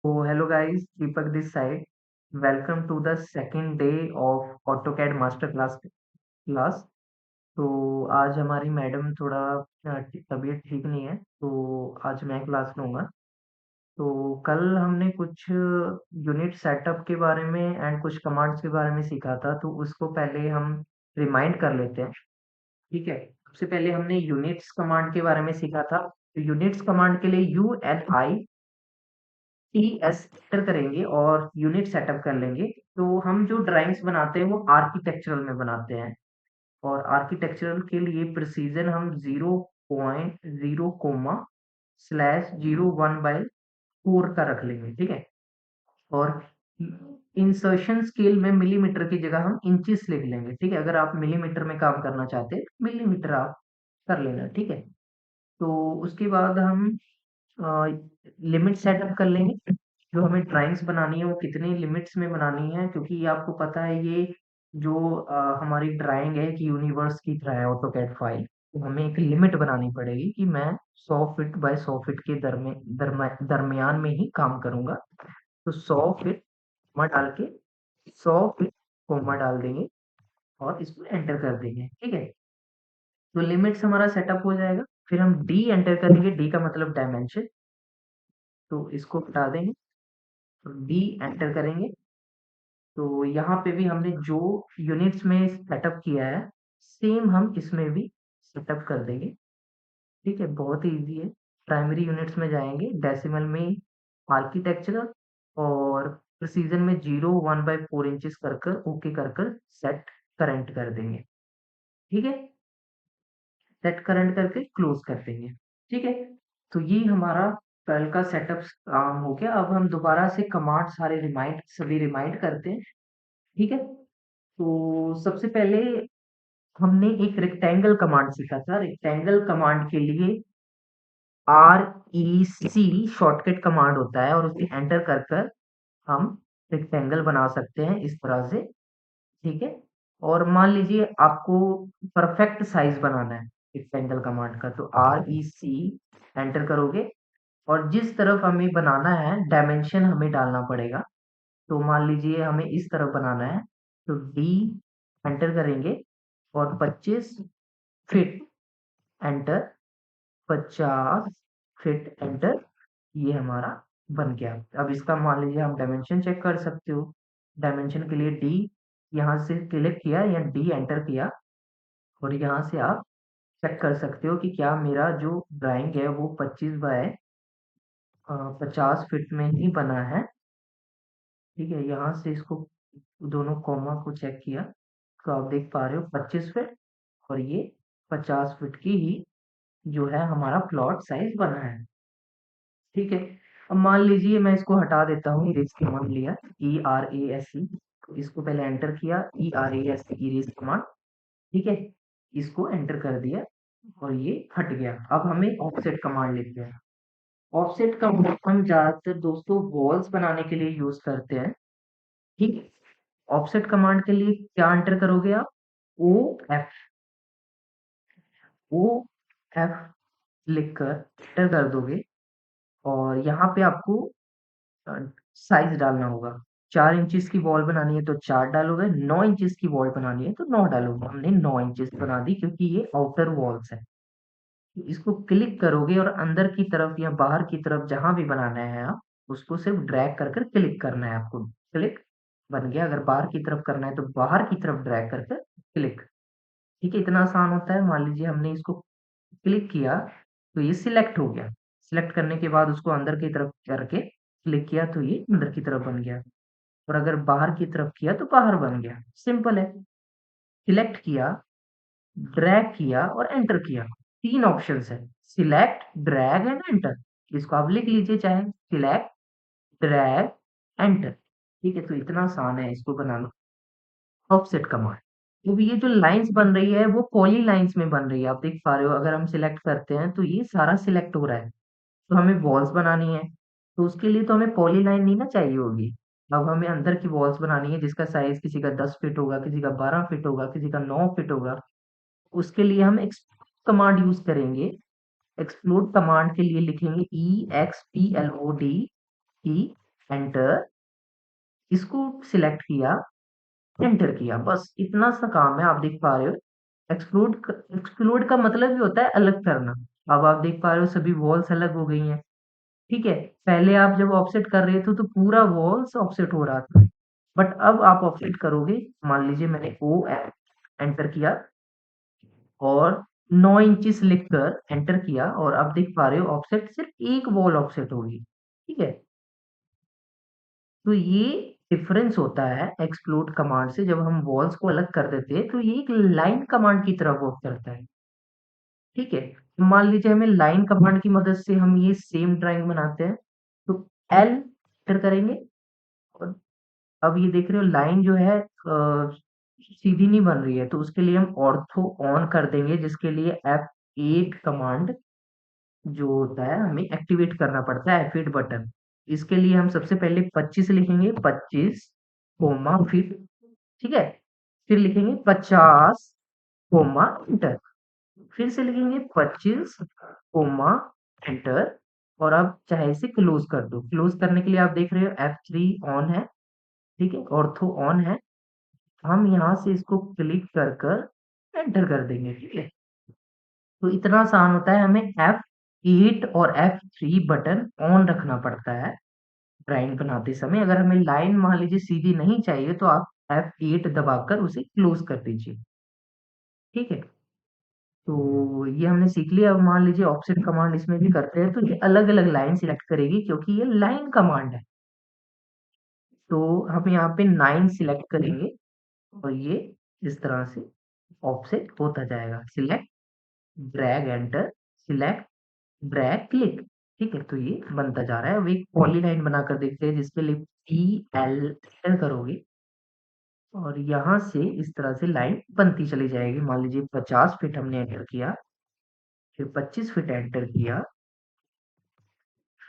So hello guys, Deepak this side. Welcome to the second day of AutoCAD master class. तो आज हमारी madam थोड़ा तबीयत ठीक नहीं है, तो आज मैं क्लास लूँगा। तो कल हमने कुछ यूनिट सेटअप के बारे में एंड कुछ कमांड्स के बारे में सीखा था, तो उसको पहले हम रिमाइंड कर लेते हैं। ठीक है। सबसे पहले हमने यूनिट्स कमांड के बारे में सीखा था। तो यूनिट्स कमांड के लिए UNITS एंटर करेंगे और यूनिट सेटअप कर लेंगे। तो हम जो ड्राइंग्स बनाते हैं वो आर्किटेक्चरल में बनाते हैं, और आर्किटेक्चरल के लिए प्रिसीजन हम 0.0 कोमा स्लैश 0.1/4 का रख लेंगे। ठीक है। और इंसर्शन स्केल में मिलीमीटर की जगह हम इंचेस लिख लेंगे। ठीक है। अगर आप मिलीमीटर में काम करना चाहते हैं मिलीमीटर आप कर लेना। ठीक है। तो उसके बाद हम लिमिट सेटअप कर लेंगे। जो हमें ड्राइंग्स बनानी है वो कितनी लिमिट्स में बनानी है, क्योंकि आपको पता है ये जो हमारी ड्राइंग है कि यूनिवर्स की तरह है ऑटोकैड फाइल। तो हमें एक लिमिट बनानी पड़ेगी कि मैं 100 फीट बाय 100 फीट के दरमियान में ही काम करूंगा। तो 100 फीट कोमा डाल के 100 फीट कोमा डाल देंगे और इसको एंटर कर देंगे। ठीक है। तो लिमिट्स हमारा सेटअप हो जाएगा। फिर हम डी एंटर करेंगे। डी का मतलब डायमेंशन। तो इसको हटा देंगे, तो डी एंटर करेंगे। तो यहाँ पे भी हमने जो यूनिट्स में सेटअप किया है सेम हम इसमें भी सेटअप कर देंगे। ठीक है। बहुत ही इजी है। प्राइमरी यूनिट्स में जाएंगे, डेसिमल में आर्किटेक्चरल, और प्रिसीजन में 0.1/4 इंचेस कर कर ओके कर कर सेट करंट कर देंगे। ठीक है। सेट करंट करके क्लोज कर देंगे। ठीक है। तो ये हमारा कल का सेटअप काम हो गया। अब हम दोबारा से कमांड सभी रिमाइंड करते हैं। ठीक है। तो सबसे पहले हमने एक रेक्टेंगल कमांड सीखा था। रेक्टेंगल कमांड के लिए REC शॉर्टकट कमांड होता है, और उसे एंटर कर कर हम रेक्टेंगल बना सकते हैं इस तरह से। ठीक है। और मान लीजिए आपको परफेक्ट साइज बनाना है रेक्टेंगल कमांड का, तो REC एंटर करोगे, और जिस तरफ हमें बनाना है डायमेंशन हमें डालना पड़ेगा। तो मान लीजिए हमें इस तरफ बनाना है, तो डी एंटर करेंगे और 25 फीट एंटर, 50 फीट एंटर। ये हमारा बन गया। अब इसका मान लीजिए हम डायमेंशन चेक कर सकते हो। डायमेंशन के लिए डी यहाँ से क्लिक किया या डी एंटर किया, और यहाँ से आप चेक कर सकते हो कि क्या मेरा जो ड्राइंग है वो 25 बाय 50 फीट में ही बना है। ठीक है। यहाँ से इसको दोनों कॉमा को चेक किया, तो आप देख पा रहे हो 25 फीट, और ये 50 फीट की ही जो है हमारा प्लॉट साइज बना है। ठीक है। अब मान लीजिए मैं इसको हटा देता हूँ, इरेज कमांड लिया ERASE, तो इसको पहले एंटर किया ERASE इरेज कमांड। ठीक है। इसको एंटर कर दिया और ये हट गया। अब हमें ऑफसेट कमांड लेते हैं। ऑफसेट कमांड हम ज्यादातर दोस्तों वॉल्स बनाने के लिए यूज करते हैं। ठीक है। ऑफसेट कमांड के लिए क्या एंटर करोगे आप? OF OF लिखकर एंटर कर दोगे, और यहाँ पे आपको साइज डालना होगा। 4 इंचेस की वॉल बनानी है तो 4 डालोगे, 9 इंचेस की वॉल बनानी है तो 9 डालोगे। हमने 9 इंचेस बना दी क्योंकि ये आउटर वॉल्स है। इसको क्लिक करोगे और अंदर की तरफ या बाहर की तरफ जहां भी बनाना है आप उसको सिर्फ ड्रैग कर कर क्लिक करना है आपको। क्लिक बन गया। अगर बाहर की तरफ करना है तो बाहर की तरफ ड्रैग कर कर क्लिक। ठीक है। इतना आसान होता है। मान लीजिए हमने इसको क्लिक किया तो ये सिलेक्ट हो गया। सिलेक्ट करने के बाद उसको अंदर की तरफ करके क्लिक किया तो ये अंदर की तरफ बन गया, और अगर बाहर की तरफ किया तो बाहर बन गया। सिंपल है। सिलेक्ट किया, ड्रैग किया और एंटर किया। 3 ऑप्शंस है, सिलेक्ट, ड्रैग एंड एंटर। इसको आप लिख लीजिए, चाहे सिलेक्ट, ड्रैग, एंटर। ठीक है। तो इतना आसान है इसको बनाना। Offset command. तो ये जो लाइंस बन रही है वो पॉली लाइंस में बन रही है। आप देख पा रहे हो, अगर हम सिलेक्ट करते हैं तो ये सारा सिलेक्ट हो रहा है। तो हमें वॉल्स बनानी है, तो उसके लिए तो हमें पॉली लाइन नहीं ना चाहिए होगी। अब हमें अंदर की वॉल्स बनानी है जिसका साइज किसी का 10 फीट होगा, किसी का 12 फीट होगा, किसी का 9 फीट होगा। उसके लिए हम एक्सप्लोड कमांड यूज करेंगे। एक्सप्लोड कमांड के लिए लिखेंगे EXPLOD, एंटर, इसको सिलेक्ट किया, एंटर किया, बस इतना सा काम है। आप देख पा रहे हो एक्सक्लूड का मतलब ही होता है अलग करना। अब आप देख पा रहे हो सभी वॉल्स अलग हो गई हैं। ठीक है, पहले आप जब ऑफसेट कर रहे थे तो पूरा वॉल्स ऑफसेट हो रहा था, बट अब आप ऑफसेट करोगे, मान लीजिए मैंने ओ एंटर किया और 9 इंचेस लिखकर एंटर किया, और अब देख पा रहे हो ऑफसेट सिर्फ एक वॉल ऑफसेट होगी। ठीक है, तो ये डिफरेंस होता है एक्सक्लूड कमांड से। जब हम वॉल्स को अलग कर देते हैं तो ये एक लाइन कमांड की तरह वर्क करता है। ठीक है, मान लीजिए हमें लाइन कमांड की मदद से हम ये सेम ड्राइंग बनाते हैं, तो एल एंटर करेंगे, और अब ये देख रहे हो लाइन जो है सीधी नहीं बन रही है, तो उसके लिए हम ऑर्थो ऑन कर देंगे, जिसके लिए F8 कमांड जो होता है हमें एक्टिवेट करना पड़ता है, F8 बटन। इसके लिए हम सबसे पहले 25 लिखेंगे, 25 कोमा फिर, ठीक है, फिर लिखेंगे 50 कोमा एंटर, फिर से लिखेंगे 25 कोमा एंटर, और अब चाहे इसे क्लोज कर दो। क्लोज करने के लिए आप देख रहे हो F3 ऑन है, ठीक है, ऑर्थो ऑन है, हम यहाँ से इसको क्लिक कर कर एंटर कर देंगे। ठीक है, तो इतना आसान होता है। हमें F8 और F3 बटन ऑन रखना पड़ता है ड्राइंग बनाते समय। अगर हमें लाइन मान लीजिए सीधी नहीं चाहिए तो आप F8 दबाकर उसे क्लोज कर दीजिए। ठीक है, तो ये हमने सीख लिया। अब मान लीजिए ऑफसेट कमांड इसमें भी करते हैं, तो ये अलग अलग लाइन सिलेक्ट करेगी क्योंकि ये लाइन कमांड है। तो हम यहाँ पे 9 सिलेक्ट करेंगे और ये इस तरह से ऑफसेट होता जाएगा। Select, drag enter, select, drag, click. ठीक है, तो ये बनता जा रहा है। अब एक पॉलीलाइन बनाकर देखते हैं, जिसके लिए PL एंटर करोगे और यहाँ से इस तरह से लाइन बनती चली जाएगी। मान लीजिए 50 फीट हमने एंटर किया, फिर 25 फीट एंटर किया,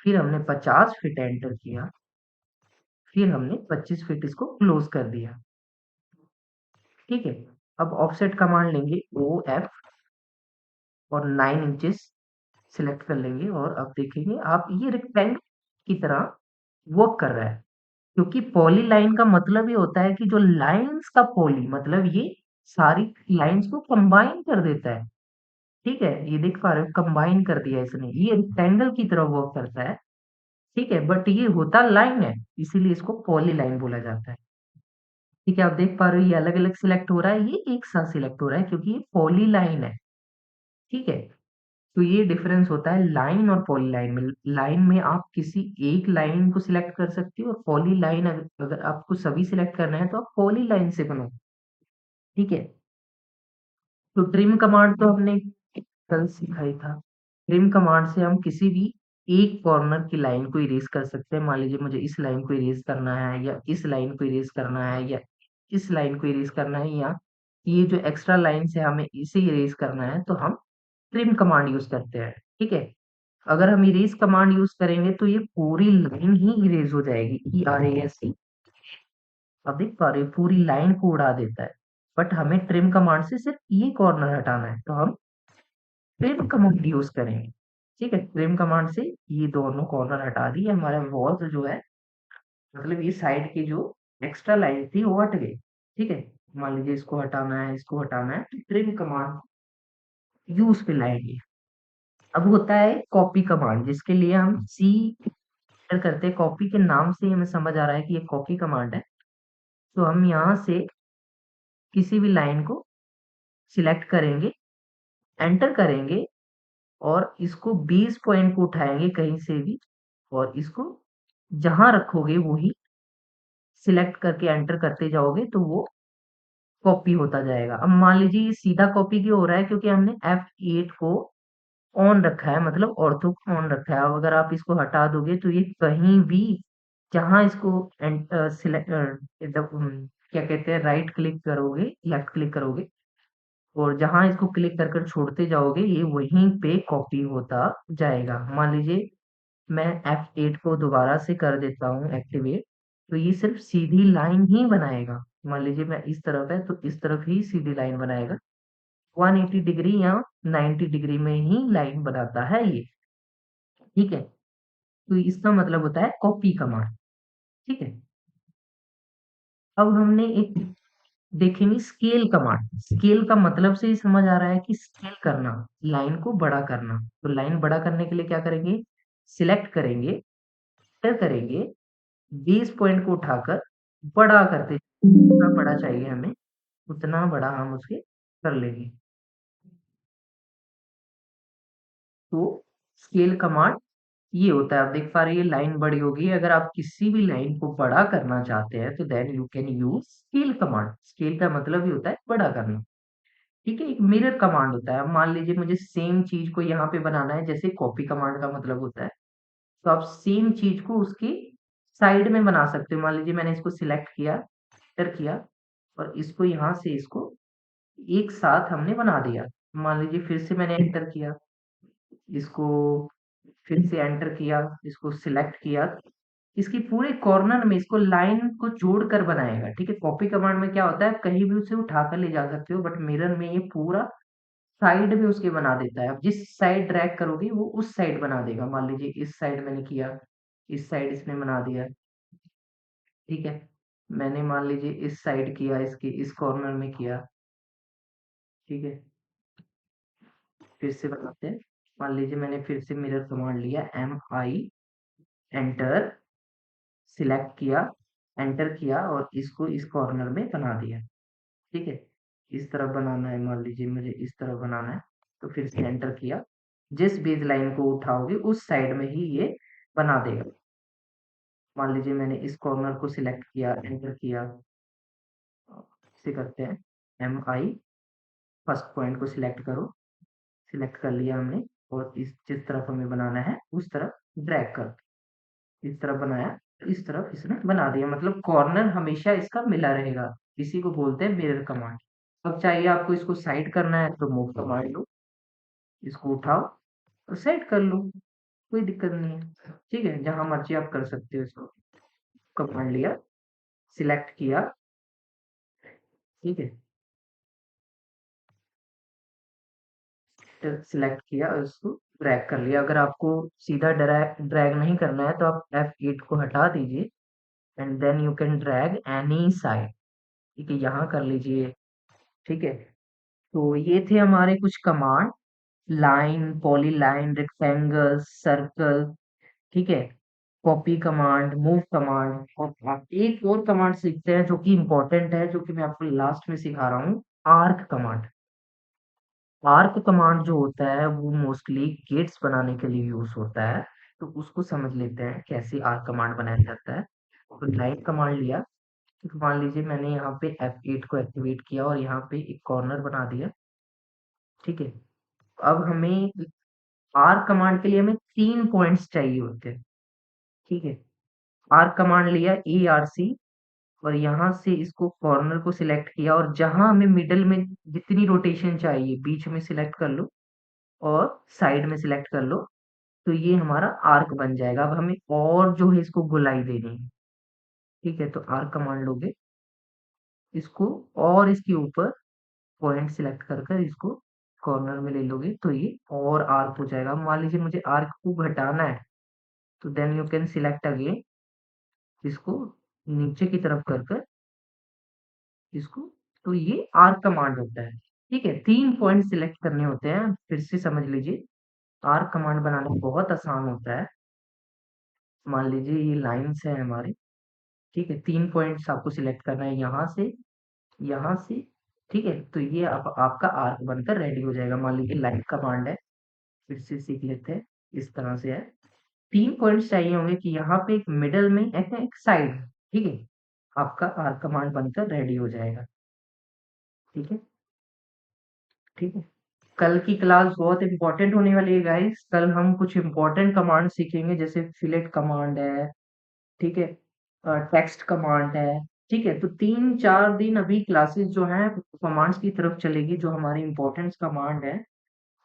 फिर हमने 50 फीट एंटर किया, फिर हमने 25 फीट इसको क्लोज कर दिया। ठीक है, अब ऑफसेट कमांड लेंगे OF और 9 इंचेस सिलेक्ट कर लेंगे, और अब देखेंगे आप ये रेक्टेंगल की तरह वर्क कर रहा है, क्योंकि पॉली लाइन का मतलब ये होता है कि जो लाइंस का पॉली मतलब ये सारी लाइंस को कंबाइन कर देता है। ठीक है, ये देख पा रहे हो कंबाइन कर दिया इसने, ये रेक्टेंगल की तरह वर्क करता है। ठीक है, बट ये होता लाइन है, इसीलिए इसको पॉली लाइन बोला जाता है। ठीक है, आप देख पा रहे हो ये अलग अलग सिलेक्ट हो रहा है, ये एक साथ सिलेक्ट हो रहा है क्योंकि ये पॉली लाइन है। ठीक है, तो ये डिफरेंस होता है लाइन और पॉली लाइन में। लाइन में आप किसी एक लाइन को सिलेक्ट कर सकते हो, और पॉली लाइन अगर अगर आपको सभी सिलेक्ट करना है तो आप पॉली लाइन से बनाओ। ठीक है, तो ट्रिम कमांड तो हमने कल सीखा ही था। ट्रिम कमांड से हम किसी भी एक कॉर्नर की लाइन को इरेज कर सकते हैं। मान लीजिए मुझे इस लाइन को इरेज करना है, या इस लाइन को इरेज करना है, या इस लाइन को इरेज करना है, या ये जो एक्स्ट्रा लाइन है हमें इसे इरेज करना है, तो हम ट्रिम कमांड यूज करते हैं। ठीक है, अगर हम इरेज कमांड यूज करेंगे तो ये पूरी लाइन ही इरेज हो जाएगी, ERASE। अब देख पा रहे हो पूरी लाइन को उड़ा देता है, बट हमें ट्रिम कमांड से सिर्फ ये कॉर्नर हटाना है, तो हम ट्रिम कमांड यूज करेंगे। ठीक है, ट्रिम कमांड से ये दोनों कॉर्नर हटा दिए, हमारे वॉल्स जो है मतलब ये साइड की जो एक्स्ट्रा लाइन थी वो हट गई। ठीक है, मान लीजिए इसको हटाना है, इसको हटाना है, तो ट्रिम कमांड यूज पे लाएंगे। अब होता है कॉपी कमांड, जिसके लिए हम सी एंटर करते हैं। कॉपी के नाम से ही हमें समझ आ रहा है कि ये कॉपी कमांड है। तो हम यहाँ से किसी भी लाइन को सिलेक्ट करेंगे, एंटर करेंगे, और इसको 20 पॉइंट को उठाएंगे कहीं से भी, और इसको जहां रखोगे वही सिलेक्ट करके एंटर करते जाओगे, तो वो कॉपी होता जाएगा। अब मान लीजिए ये सीधा कॉपी क्यों हो रहा है, क्योंकि हमने F8 को ऑन रखा है, मतलब ऑर्थो को ऑन रखा है। अब अगर आप इसको हटा दोगे तो ये कहीं भी जहां इसको सिलेक्ट क्या कहते हैं, राइट क्लिक करोगे, लेफ्ट क्लिक करोगे, और जहां इसको क्लिक कर कर छोड़ते जाओगे ये वहीं पे कॉपी होता जाएगा। मान लीजिए मैं F8 को दोबारा से कर देता हूँ एक्टिवेट, तो ये सिर्फ सीधी लाइन ही बनाएगा। मान लीजिए मैं इस तरफ है तो इस तरफ ही सीधी लाइन बनाएगा, 180 डिग्री या 90 डिग्री में ही लाइन बनाता है ये। ठीक है, तो इसका मतलब होता है कॉपी कमांड। ठीक है। अब हमने एक देखेंगे स्केल कमांड। स्केल का मतलब से ही समझ आ रहा है कि स्केल करना, लाइन को बड़ा करना। तो लाइन बड़ा करने के लिए क्या करेंगे, सिलेक्ट करेंगे, फिर करेंगे, बेस पॉइंट को उठाकर बड़ा करते, जितना बड़ा चाहिए हमें उतना बड़ा हम उसके कर लेंगे। तो स्केल कमांड ये होता है। आप देख पा रहे हैं ये लाइन बड़ी होगी। अगर आप किसी भी लाइन को बड़ा करना चाहते हैं तो then you can use scale command. Scale का मतलब ही होता है बड़ा करना। ठीक है। एक मिरर कमांड होता है। अब मान लीजिए मुझे सेम चीज को यहाँ पे बनाना है, जैसे कॉपी कमांड का मतलब होता है। तो आप सेम चीज को उसकी साइड में बना सकते हो। मान लीजिए मैंने इसको सिलेक्ट किया, एंटर किया, और इसको यहाँ से इसको एक साथ हमने बना दिया। मान लीजिए फिर से मैंने एंटर किया, इसको फिर से एंटर किया, इसको सिलेक्ट किया, इसकी पूरे कॉर्नर में इसको लाइन को जोड़कर बनाएगा। ठीक है। कॉपी कमांड में क्या होता है, कहीं भी उसे उठाकर ले जा सकते हो, बट मिरर में ये पूरा साइड में उसके बना देता है। अब जिस साइड ड्रैग करोगे वो उस साइड बना देगा। मान लीजिए इस साइड मैंने किया, इस साइड इसने बना दिया। ठीक है। मैंने मान लीजिए इस साइड किया, इसके इस कॉर्नर में किया। ठीक है। फिर से बनाते हैं। मान लीजिए मैंने फिर से मिरर कमांड लिया, एम आई, एंटर, सिलेक्ट किया, एंटर किया, और इसको इस कॉर्नर में बना दिया। ठीक है। इस तरफ बनाना है, मान लीजिए मुझे इस तरफ बनाना है, तो फिर से एंटर किया। जिस बेस लाइन को उठाओगे उस साइड में ही ये बना देगा। मान लीजिए मैंने इस कॉर्नर को सिलेक्ट किया, एंटर किया, इसे करते हैं एम आई, फर्स्ट पॉइंट को सिलेक्ट करो, सिलेक्ट कर लिया हमने, और इस जिस तरफ हमें बनाना है उस तरफ ड्रैग कर, इस तरफ बनाया, इस तरफ इसने बना दिया। मतलब कॉर्नर हमेशा इसका मिला रहेगा। इसी को बोलते हैं मिरर कमांड। अब चाहिए आपको इसको साइड करना है तो मूव कमांड लो, इसको उठाओ और साइड कर लो, कोई दिक्कत नहीं है। ठीक है। जहां मर्जी आप कर सकते हो इसको। कमांड लिया, सिलेक्ट किया। ठीक है। सिलेक्ट किया और इसको ड्रैग कर लिया। अगर आपको सीधा ड्रैग ड्रैग नहीं करना है तो आप F8 को हटा दीजिए, and then you can drag any side. ठीक है। यहाँ कर लीजिए। ठीक है। तो ये थे हमारे कुछ command, line, polyline, rectangle, circle. ठीक है। कॉपी कमांड, मूव कमांड, और आप एक और कमांड सीखते हैं जो कि इंपॉर्टेंट है, जो कि मैं आपको लास्ट में सिखा रहा हूँ, आर्क कमांड। आर्क कमांड जो होता है वो मोस्टली गेट्स बनाने के लिए यूज होता है। तो उसको समझ लेते हैं कैसे आर्क कमांड बनाया जाता है। तो लाइन कमांड लिया, तो मान लीजिए मैंने यहाँ पे F8 को एक्टिवेट किया और यहाँ पे एक कॉर्नर बना दिया। ठीक है। अब हमें आर्क कमांड के लिए हमें 3 पॉइंट्स चाहिए होते हैं। ठीक है। आर्क कमांड लिया, ERC, और यहाँ से इसको कॉर्नर को सिलेक्ट किया, और जहां हमें मिडल में जितनी रोटेशन चाहिए बीच में सिलेक्ट कर लो, और साइड में सिलेक्ट कर लो। तो ये हमारा आर्क बन जाएगा। अब हमें और जो है इसको गोलाई देनी है। ठीक है। तो आर्क कमांड लोगे, इसको और इसके ऊपर पॉइंट सिलेक्ट कर कर इसको कॉर्नर में ले लोगे तो ये और आर्क हो जाएगा। मान लीजिए मुझे आर्क को घटाना है, तो then you can select again, इसको नीचे की तरफ कर कर इसको, तो ये आर्क कमांड होता है। ठीक है। 3 पॉइंट सिलेक्ट करने होते हैं। फिर से समझ लीजिए, आर्क कमांड बनाना बहुत आसान होता है। मान लीजिए ये लाइन्स है हमारी। ठीक है। 3 पॉइंट्स आपको सिलेक्ट करना है, यहाँ से, यहाँ से। ठीक है। तो ये आपका आर्क बनकर रेडी हो जाएगा। मान लीजिए लाइन कमांड है, फिर से सीख लेते हैं। इस तरह से है। 3 पॉइंट्स चाहिए होंगे कि यहाँ पे एक मिडल में एक साइड। ठीक है। आपका आर्क कमांड बनकर रेडी हो जाएगा। ठीक है। ठीक है। कल की क्लास बहुत इंपॉर्टेंट होने वाली है गाइस। कल हम कुछ इंपॉर्टेंट कमांड सीखेंगे, जैसे फिलेट कमांड है। ठीक है। टेक्स्ट कमांड है। ठीक है। तो 3-4 दिन अभी क्लासेस जो हैं कमांड्स की तरफ चलेगी, जो हमारी इंपॉर्टेंट कमांड है।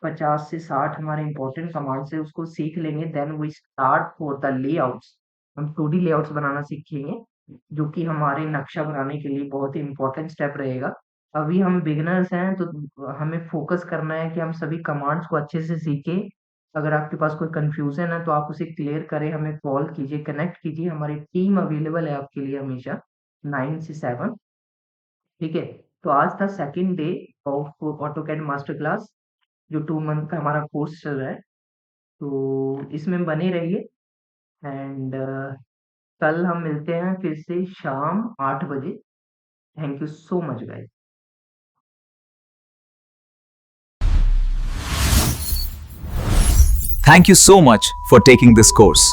50 से 60 हमारे इंपॉर्टेंट कमांड्स है, उसको सीख लेंगे। Then we start for the layouts. हम 2D लेआउट्स बनाना सीखेंगे, जो कि हमारे नक्शा बनाने के लिए बहुत ही इंपॉर्टेंट स्टेप रहेगा। अभी हम बिगिनर्स हैं तो हमें फोकस करना है कि हम सभी कमांड्स को अच्छे से सीखें, अगर आपके पास कोई कन्फ्यूज़न है तो आप उसे क्लियर करें, हमें कॉल कीजिए, कनेक्ट कीजिए, हमारी टीम अवेलेबल है आपके लिए हमेशा 9 से 7, ठीक है? तो आज था second day of AutoCAD master class, जो 2 मंथ का हमारा कोर्स चल रहा है। तो इसमें बने रहिए एंड कल हम मिलते हैं फिर से शाम 8 बजे। Thank you so much guys. Thank you so much for taking this course.